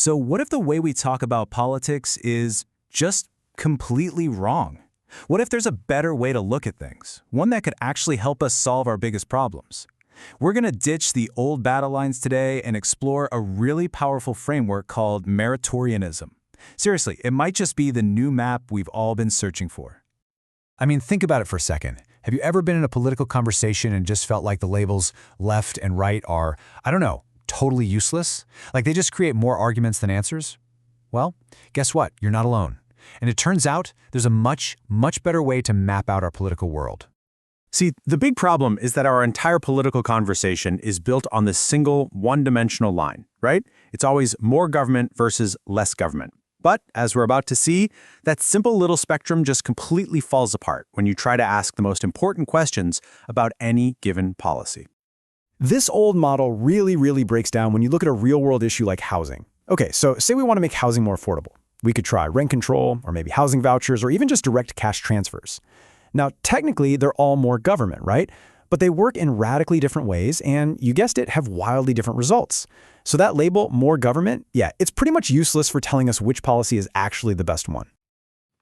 So what if the way we talk about politics is just completely wrong? What if there's a better way to look at things, one that could actually help us solve our biggest problems? We're going to ditch the old battle lines today and explore a really powerful framework called Marketarianism. Seriously, it might just be the new map we've all been searching for. I mean, think about it for a second. Have you ever been in a political conversation and just felt like the labels left and right are, I don't know, totally useless? Like they just create more arguments than answers? Well, guess what? You're not alone. And it turns out there's a much, much better way to map out our political world. See, the big problem is that our entire political conversation is built on this single, one-dimensional line, right? It's always more government versus less government. But, as we're about to see, that simple little spectrum just completely falls apart when you try to ask the most important questions about any given policy. This old model really breaks down when you look at a real-world issue like housing. Okay, so say we want to make housing more affordable. We could try rent control, or maybe housing vouchers, or even just direct cash transfers. Now, technically, they're all more government, right? But they work in radically different ways and, you guessed it, have wildly different results. So that label, more government, yeah, it's pretty much useless for telling us which policy is actually the best one.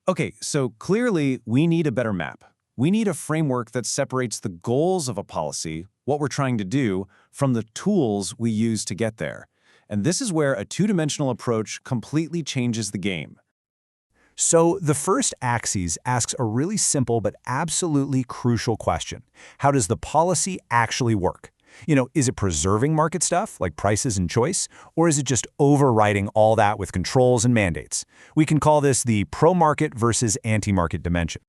Okay, so clearly we need a better map. We need a framework that separates the goals of a policy, what we're trying to do, from the tools we use to get there. And this is where a two-dimensional approach completely changes the game. So the first axis asks a really simple but absolutely crucial question. How does the policy actually work? Is it preserving market stuff like prices and choice, or is it just overriding all that with controls and mandates? We can call this the pro-market versus anti-market dimension.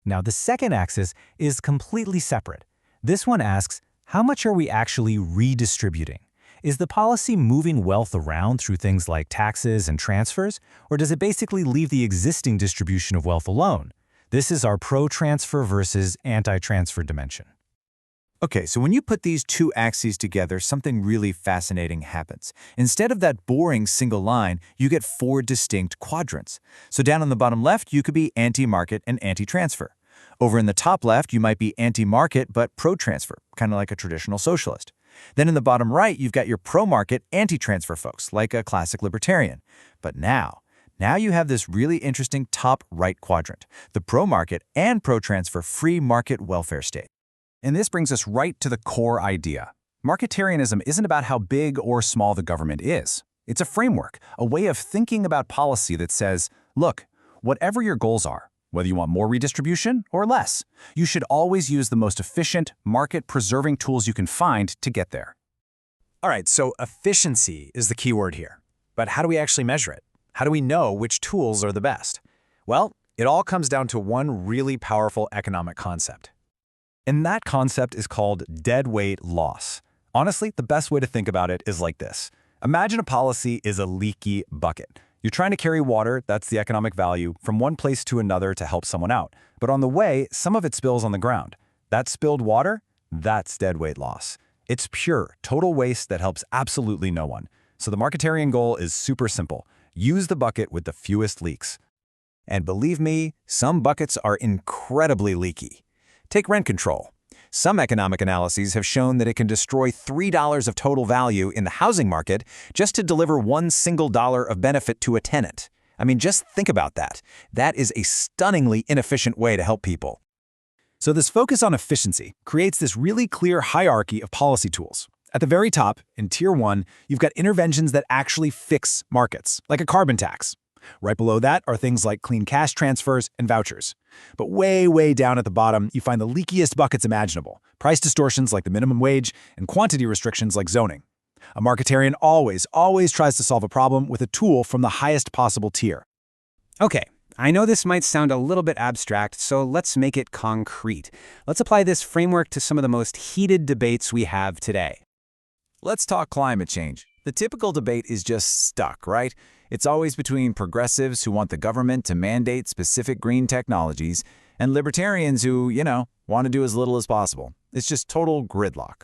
Now, the second axis is completely separate. This one asks, how much are we actually redistributing? Is the policy moving wealth around through things like taxes and transfers, or does it basically leave the existing distribution of wealth alone? This is our pro-transfer versus anti-transfer dimension. Okay, so when you put these two axes together, something really fascinating happens. Instead of that boring single line, you get four distinct quadrants. So down on the bottom left, you could be anti-market and anti-transfer. Over in the top left, you might be anti-market but pro-transfer, kind of like a traditional socialist. Then in the bottom right, you've got your pro-market, anti-transfer folks, like a classic libertarian. But now you have this really interesting top right quadrant, the pro-market and pro-transfer free market welfare state. And this brings us right to the core idea. Marketarianism isn't about how big or small the government is. It's a framework, a way of thinking about policy that says, look, whatever your goals are, whether you want more redistribution or less, you should always use the most efficient, market-preserving tools you can find to get there. All right, so efficiency is the key word here. But how do we actually measure it? How do we know which tools are the best? Well, it all comes down to one really powerful economic concept. And that concept is called deadweight loss. Honestly, the best way to think about it is like this. Imagine a policy is a leaky bucket. You're trying to carry water, that's the economic value, from one place to another to help someone out. But on the way, some of it spills on the ground. That spilled water, that's deadweight loss. It's pure, total waste that helps absolutely no one. So the Marketarian goal is super simple. Use the bucket with the fewest leaks. And believe me, some buckets are incredibly leaky. Take rent control. Some economic analyses have shown that it can destroy $3 of total value in the housing market just to deliver $1 single of benefit to a tenant. I mean, just think about that. That is a stunningly inefficient way to help people. So this focus on efficiency creates this really clear hierarchy of policy tools. At the very top, in Tier 1, you've got interventions that actually fix markets, like a carbon tax. Right below that are things like clean cash transfers and vouchers. But way down at the bottom, you find the leakiest buckets imaginable, price distortions like the minimum wage, and quantity restrictions like zoning. A Marketarian always tries to solve a problem with a tool from the highest possible tier. Okay, I know this might sound a little bit abstract, so let's make it concrete. Let's apply this framework to some of the most heated debates we have today. Let's talk climate change. The typical debate is just stuck, right? It's always between progressives who want the government to mandate specific green technologies and libertarians who, want to do as little as possible. It's just total gridlock.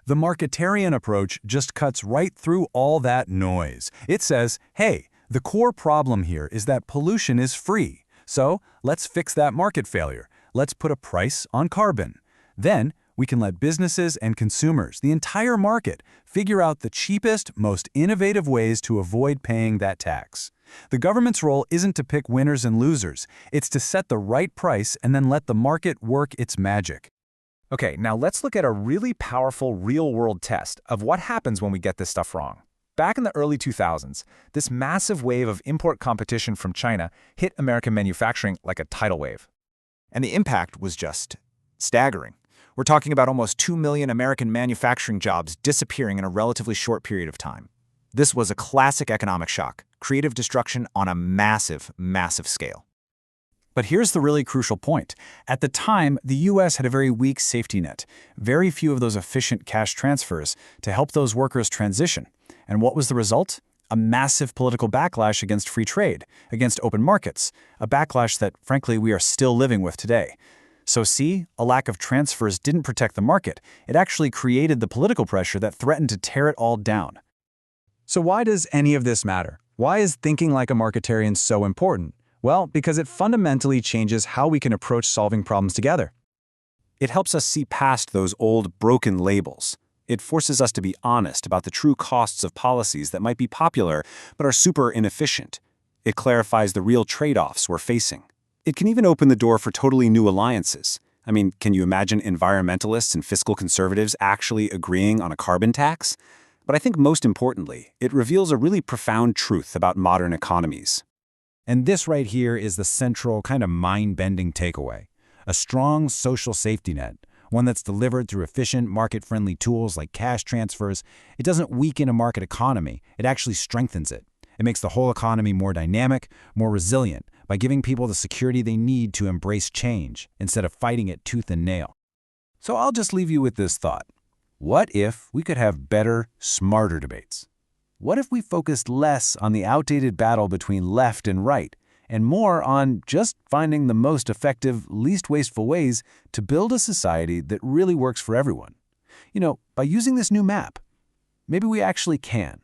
The Marketarian approach just cuts right through all that noise. It says, hey, the core problem here is that pollution is free. So let's fix that market failure. Let's put a price on carbon. Then We can let businesses and consumers, the entire market, figure out the cheapest, most innovative ways to avoid paying that tax. The government's role isn't to pick winners and losers. It's to set the right price and then let the market work its magic. Okay, now let's look at a really powerful real-world test of what happens when we get this stuff wrong. Back in the early 2000s, this massive wave of import competition from China hit American manufacturing like a tidal wave. And the impact was just staggering. We're talking about almost 2 million American manufacturing jobs disappearing in a relatively short period of time. This was a classic economic shock, creative destruction on a massive, massive scale. But here's the really crucial point. At the time, the U.S. had a very weak safety net, very few of those efficient cash transfers to help those workers transition. And what was the result? A massive political backlash against free trade, against open markets, a backlash that, frankly, we are still living with today. So see, a lack of transfers didn't protect the market. It actually created the political pressure that threatened to tear it all down. So why does any of this matter? Why is thinking like a marketarian so important? Well, because it fundamentally changes how we can approach solving problems together. It helps us see past those old, broken labels. It forces us to be honest about the true costs of policies that might be popular but are super inefficient. It clarifies the real trade-offs we're facing. It can even open the door for totally new alliances. I mean, can you imagine environmentalists and fiscal conservatives actually agreeing on a carbon tax? But I think most importantly, it reveals a really profound truth about modern economies. And this right here is the central kind of mind-bending takeaway. A strong social safety net, one that's delivered through efficient, market-friendly tools like cash transfers. It doesn't weaken a market economy, it actually strengthens it. It makes the whole economy more dynamic, more resilient, by giving people the security they need to embrace change, instead of fighting it tooth and nail. So I'll just leave you with this thought. What if we could have better, smarter debates? What if we focused less on the outdated battle between left and right, and more on just finding the most effective, least wasteful ways to build a society that really works for everyone? You know, by using this new map, maybe we actually can.